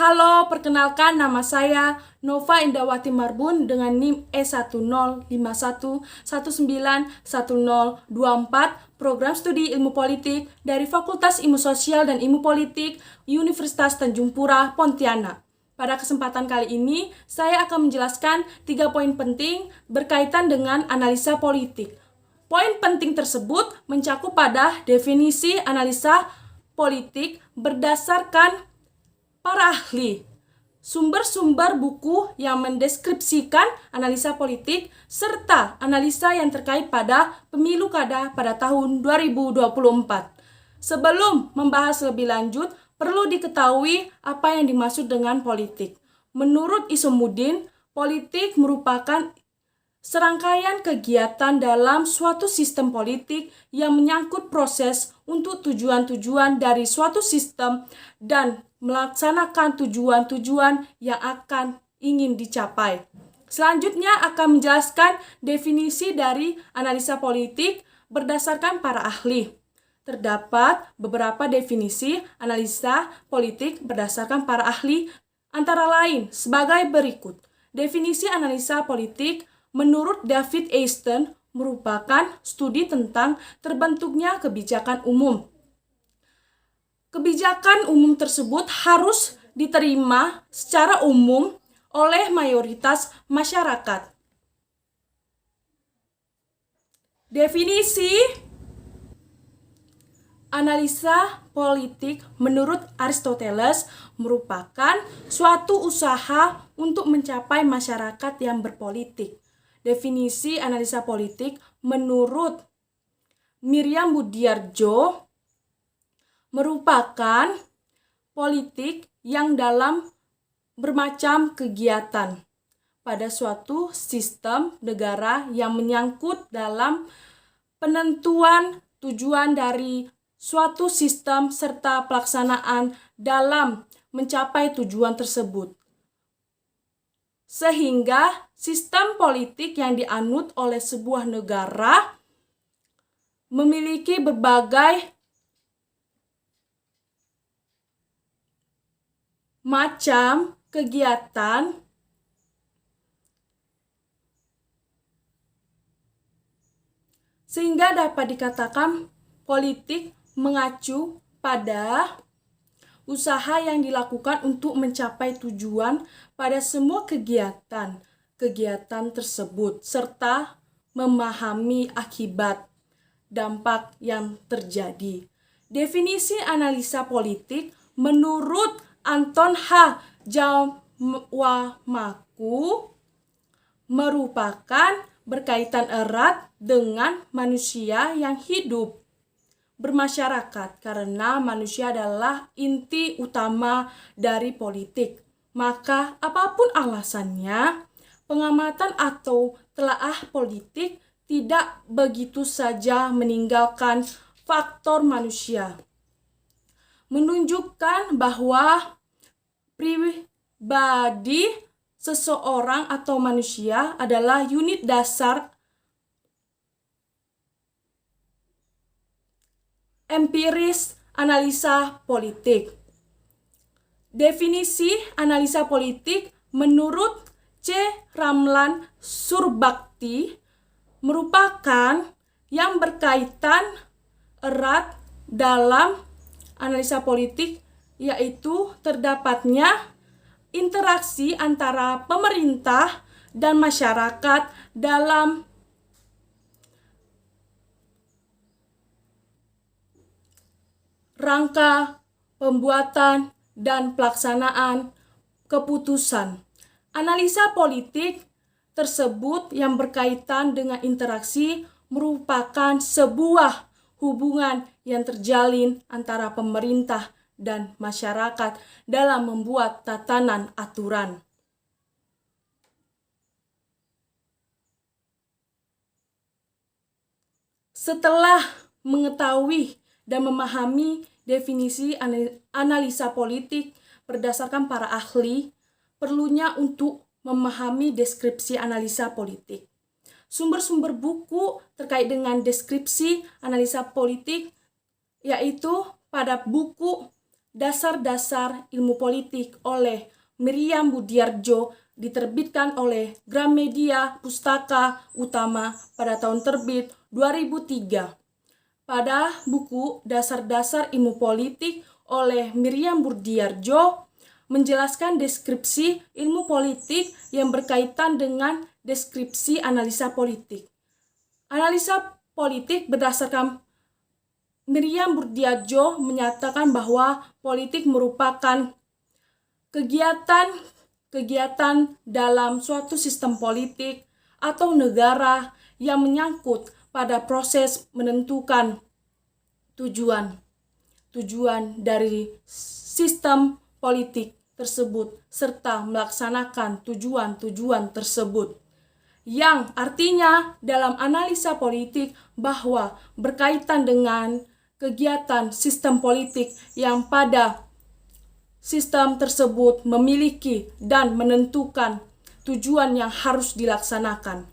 Halo, perkenalkan nama saya Nova Indawati Marbun dengan NIM E105191911024, Program Studi Ilmu Politik dari Fakultas Ilmu Sosial dan Ilmu Politik Universitas Tanjung Pura, Pontianak. Pada kesempatan kali ini, saya akan menjelaskan 3 poin penting berkaitan dengan analisa politik. Poin penting tersebut mencakup pada definisi analisa politik berdasarkan para ahli, sumber-sumber buku yang mendeskripsikan analisa politik, serta analisa yang terkait pada pemilu kada pada tahun 2024. Sebelum membahas lebih lanjut, perlu diketahui apa yang dimaksud dengan politik. Menurut Isomuddin, politik merupakan serangkaian kegiatan dalam suatu sistem politik yang menyangkut proses untuk tujuan-tujuan dari suatu sistem dan melaksanakan tujuan-tujuan yang akan ingin dicapai. Selanjutnya akan menjelaskan definisi dari analisa politik berdasarkan para ahli. Terdapat beberapa definisi analisa politik berdasarkan para ahli, antara lain sebagai berikut. Definisi analisa politik menurut David Easton merupakan studi tentang terbentuknya kebijakan umum. Kebijakan umum tersebut harus diterima secara umum oleh mayoritas masyarakat. Definisi analisa politik menurut Aristoteles merupakan suatu usaha untuk mencapai masyarakat yang berpolitik. Definisi analisa politik menurut Miriam Budiardjo merupakan politik yang dalam bermacam kegiatan pada suatu sistem negara yang menyangkut dalam penentuan tujuan dari suatu sistem serta pelaksanaan dalam mencapai tujuan tersebut. Sehingga sistem politik yang dianut oleh sebuah negara memiliki berbagai macam kegiatan sehingga dapat dikatakan politik mengacu pada usaha yang dilakukan untuk mencapai tujuan pada semua kegiatan tersebut serta memahami akibat dampak yang terjadi. Definisi analisa politik menurut Anton H. Jawamaku merupakan berkaitan erat dengan manusia yang hidup bermasyarakat karena manusia adalah inti utama dari politik. Maka apapun alasannya, pengamatan atau telaah politik tidak begitu saja meninggalkan faktor manusia. Menunjukkan bahwa pribadi seseorang atau manusia adalah unit dasar empiris analisa politik. Definisi analisa politik menurut C. Ramlan Surbakti merupakan yang berkaitan erat dalam analisa politik, yaitu terdapatnya interaksi antara pemerintah dan masyarakat dalam rangka pembuatan dan pelaksanaan keputusan. Analisa politik tersebut yang berkaitan dengan interaksi merupakan sebuah hubungan yang terjalin antara pemerintah dan masyarakat dalam membuat tatanan aturan. Setelah mengetahui dan memahami definisi analisa politik berdasarkan para ahli, perlunya untuk memahami deskripsi analisa politik. Sumber-sumber buku terkait dengan deskripsi analisa politik yaitu pada buku Dasar-dasar Ilmu Politik oleh Miriam Budiardjo diterbitkan oleh Gramedia Pustaka Utama pada tahun terbit 2003. Pada buku Dasar-dasar Ilmu Politik oleh Miriam Budiardjo menjelaskan deskripsi ilmu politik yang berkaitan dengan deskripsi analisa politik. Analisa politik berdasarkan Miriam Budiardjo menyatakan bahwa politik merupakan kegiatan dalam suatu sistem politik atau negara yang menyangkut pada proses menentukan tujuan dari sistem politik tersebut serta melaksanakan tujuan tersebut. Yang artinya dalam analisa politik bahwa berkaitan dengan kegiatan sistem politik yang pada sistem tersebut memiliki dan menentukan tujuan yang harus dilaksanakan.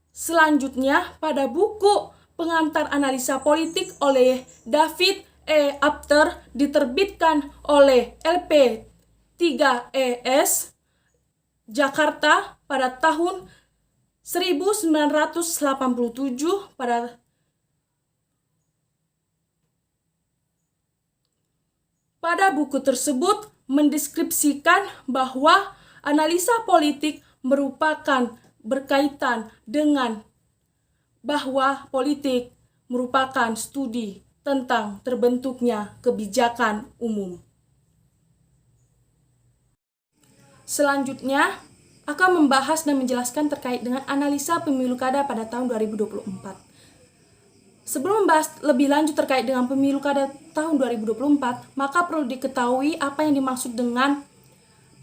Selanjutnya, pada buku Pengantar Analisa Politik oleh David E. Apter diterbitkan oleh LP3ES Jakarta pada tahun 1987. Pada buku tersebut mendeskripsikan bahwa analisa politik merupakan berkaitan dengan bahwa politik merupakan studi tentang terbentuknya kebijakan umum. Selanjutnya akan membahas dan menjelaskan terkait dengan analisa pemilu kada pada tahun 2024. Sebelum membahas lebih lanjut terkait dengan pemilu kada tahun 2024, maka perlu diketahui apa yang dimaksud dengan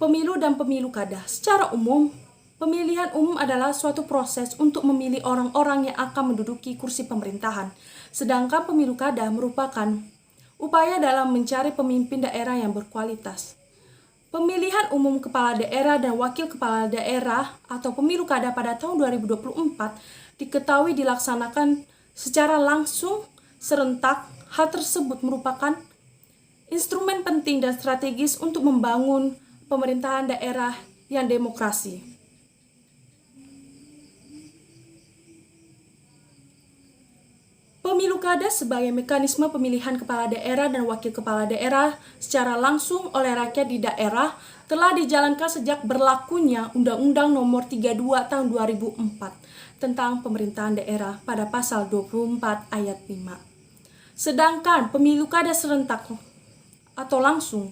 pemilu dan pemilu kada. Secara umum, pemilihan umum adalah suatu proses untuk memilih orang-orang yang akan menduduki kursi pemerintahan. Sedangkan pemilu kada merupakan upaya dalam mencari pemimpin daerah yang berkualitas. Pemilihan umum kepala daerah dan wakil kepala daerah atau pemilu kada pada tahun 2024 diketahui dilaksanakan secara langsung serentak. Hal tersebut merupakan instrumen penting dan strategis untuk membangun pemerintahan daerah yang demokrasi. Pemilu kada sebagai mekanisme pemilihan kepala daerah dan wakil kepala daerah secara langsung oleh rakyat di daerah telah dijalankan sejak berlakunya Undang-Undang Nomor 32 Tahun 2004 tentang pemerintahan daerah pada pasal 24 ayat 5. Sedangkan pemilu kada serentak atau langsung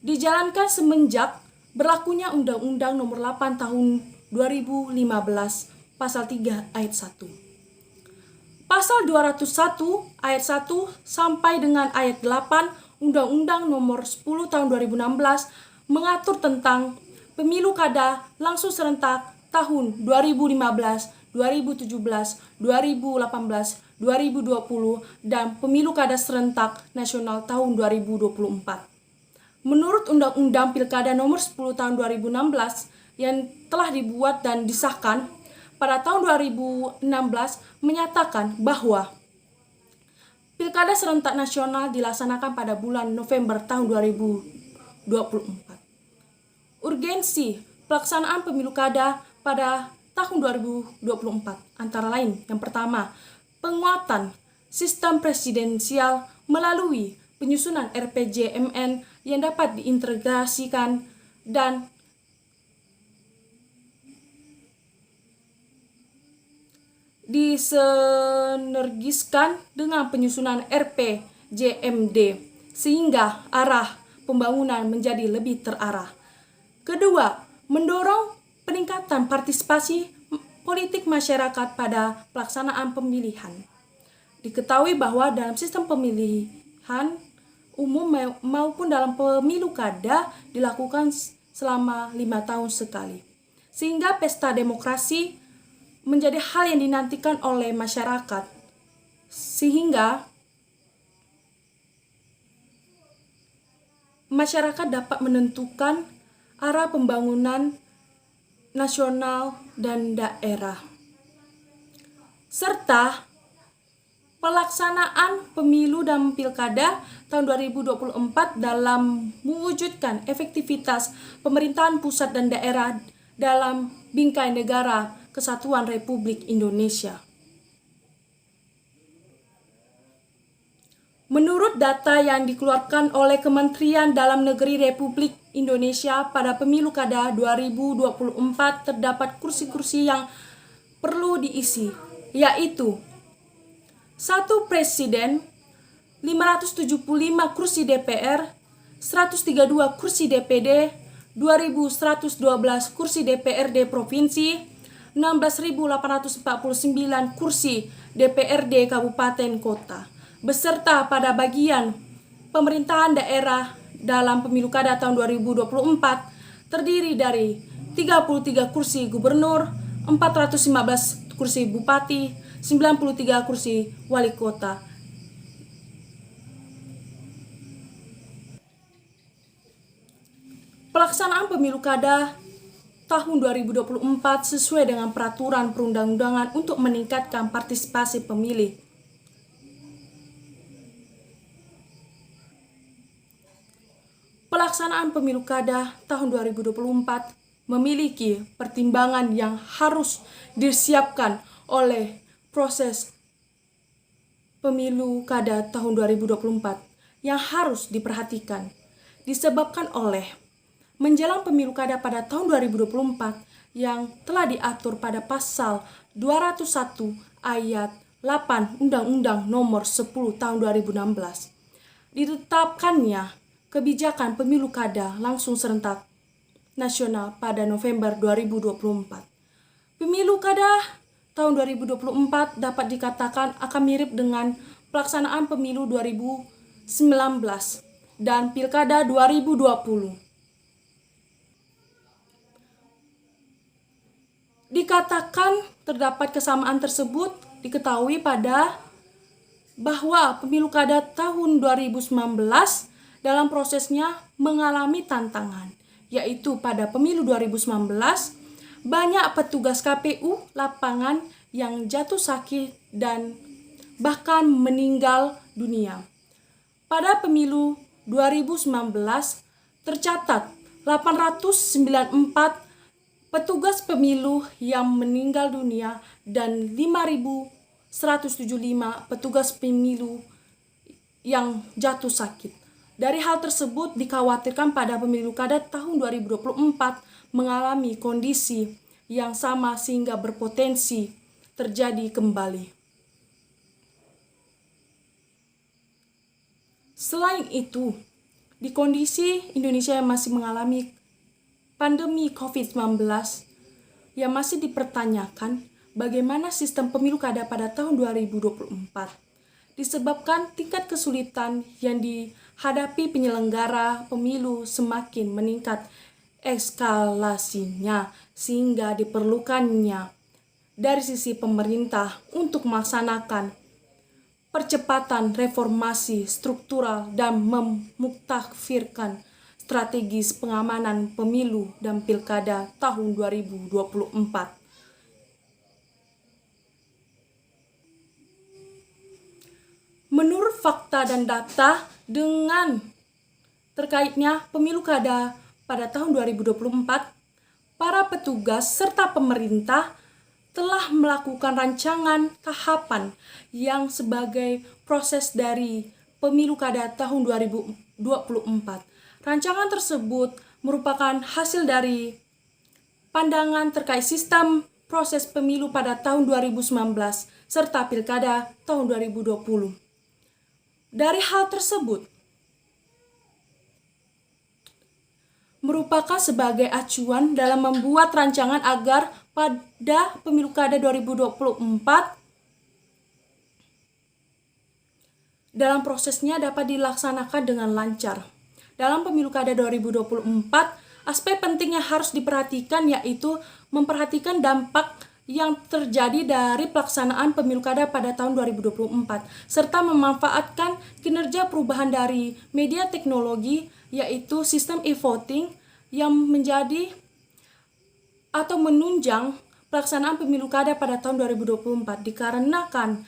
dijalankan semenjak berlakunya Undang-Undang Nomor 8 Tahun 2015 pasal 3 ayat 1. Pasal 201 ayat 1 sampai dengan ayat 8 Undang-Undang Nomor 10 Tahun 2016 mengatur tentang pemilu kada langsung serentak tahun 2015, 2017, 2018, 2020 dan pemilu kada serentak nasional tahun 2024. Menurut Undang-Undang Pilkada Nomor 10 Tahun 2016 yang telah dibuat dan disahkan pada tahun 2016 menyatakan bahwa Pilkada serentak nasional dilaksanakan pada bulan November tahun 2024. Urgensi pelaksanaan pemilu kada pada tahun 2024 antara lain yang pertama, penguatan sistem presidensial melalui penyusunan RPJMN yang dapat diintegrasikan dan disinergiskan dengan penyusunan RPJMD sehingga arah pembangunan menjadi lebih terarah. Kedua, mendorong peningkatan partisipasi politik masyarakat pada pelaksanaan pemilihan. Diketahui bahwa dalam sistem pemilihan umum maupun dalam pemilu kada dilakukan selama 5 tahun sekali. Sehingga pesta demokrasi menjadi hal yang dinantikan oleh masyarakat, sehingga masyarakat dapat menentukan arah pembangunan nasional dan daerah, serta pelaksanaan pemilu dan pilkada tahun 2024 dalam mewujudkan efektivitas pemerintahan pusat dan daerah dalam bingkai negara Kesatuan Republik Indonesia. Menurut data yang dikeluarkan oleh Kementerian Dalam Negeri Republik Indonesia pada pemilu kada 2024 terdapat kursi-kursi yang perlu diisi, yaitu 1 Presiden, 575 kursi DPR, 132 kursi DPD, 2.112 kursi DPRD Provinsi, 16.849 kursi DPRD Kabupaten Kota, beserta pada bagian pemerintahan daerah dalam pemilu kada tahun 2024 terdiri dari 33 kursi gubernur, 415 kursi bupati, 93 kursi wali kota. Pelaksanaan pemilu kada tahun 2024 sesuai dengan peraturan perundang-undangan untuk meningkatkan partisipasi pemilih. Pelaksanaan pemilu kada tahun 2024 memiliki pertimbangan yang harus disiapkan oleh proses pemilu kada tahun 2024 yang harus diperhatikan disebabkan oleh menjelang pemilu kada pada tahun 2024 yang telah diatur pada pasal 201 ayat 8 Undang-Undang Nomor 10 Tahun 2016. Ditetapkannya kebijakan pemilu kada langsung serentak nasional pada November 2024. Pemilu kada tahun 2024 dapat dikatakan akan mirip dengan pelaksanaan pemilu 2019 dan pilkada 2020. Dikatakan terdapat kesamaan tersebut diketahui pada bahwa pemilu kada tahun 2019 dalam prosesnya mengalami tantangan, yaitu pada pemilu 2019 banyak petugas KPU lapangan yang jatuh sakit dan bahkan meninggal dunia. Pada pemilu 2019 tercatat 894 petugas pemilu yang meninggal dunia dan 5.175 petugas pemilu yang jatuh sakit. Dari hal tersebut dikhawatirkan pada pemilu kada tahun 2024 mengalami kondisi yang sama sehingga berpotensi terjadi kembali. Selain itu, di kondisi Indonesia yang masih mengalami pandemi COVID-19 yang masih dipertanyakan bagaimana sistem pemilu kada pada tahun 2024 disebabkan tingkat kesulitan yang dihadapi penyelenggara pemilu semakin meningkat eskalasinya sehingga diperlukannya dari sisi pemerintah untuk melaksanakan percepatan reformasi struktural dan memuktafarkan strategis pengamanan pemilu dan pilkada tahun 2024. Menurut fakta dan data dengan terkaitnya pemilu kada pada tahun 2024, para petugas serta pemerintah telah melakukan rancangan tahapan yang sebagai proses dari pemilu kada tahun 2024. Rancangan tersebut merupakan hasil dari pandangan terkait sistem proses pemilu pada tahun 2019 serta pilkada tahun 2020. Dari hal tersebut merupakan sebagai acuan dalam membuat rancangan agar pada pemilu kada 2024 dalam prosesnya dapat dilaksanakan dengan lancar. Dalam pemilu kada 2024, aspek penting yang harus diperhatikan yaitu memperhatikan dampak yang terjadi dari pelaksanaan pemilu kada pada tahun 2024 serta memanfaatkan kinerja perubahan dari media teknologi yaitu sistem e-voting yang menjadi atau menunjang pelaksanaan pemilu kada pada tahun 2024 dikarenakan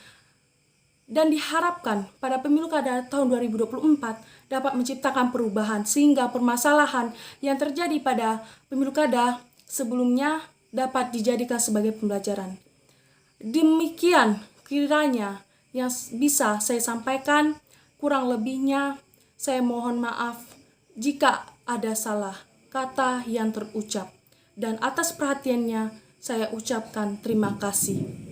dan diharapkan pada pemilu kada tahun 2024 dapat menciptakan perubahan sehingga permasalahan yang terjadi pada pemilu kada sebelumnya dapat dijadikan sebagai pembelajaran. Demikian kiranya yang bisa saya sampaikan, kurang lebihnya saya mohon maaf jika ada salah kata yang terucap. Dan atas perhatiannya saya ucapkan terima kasih.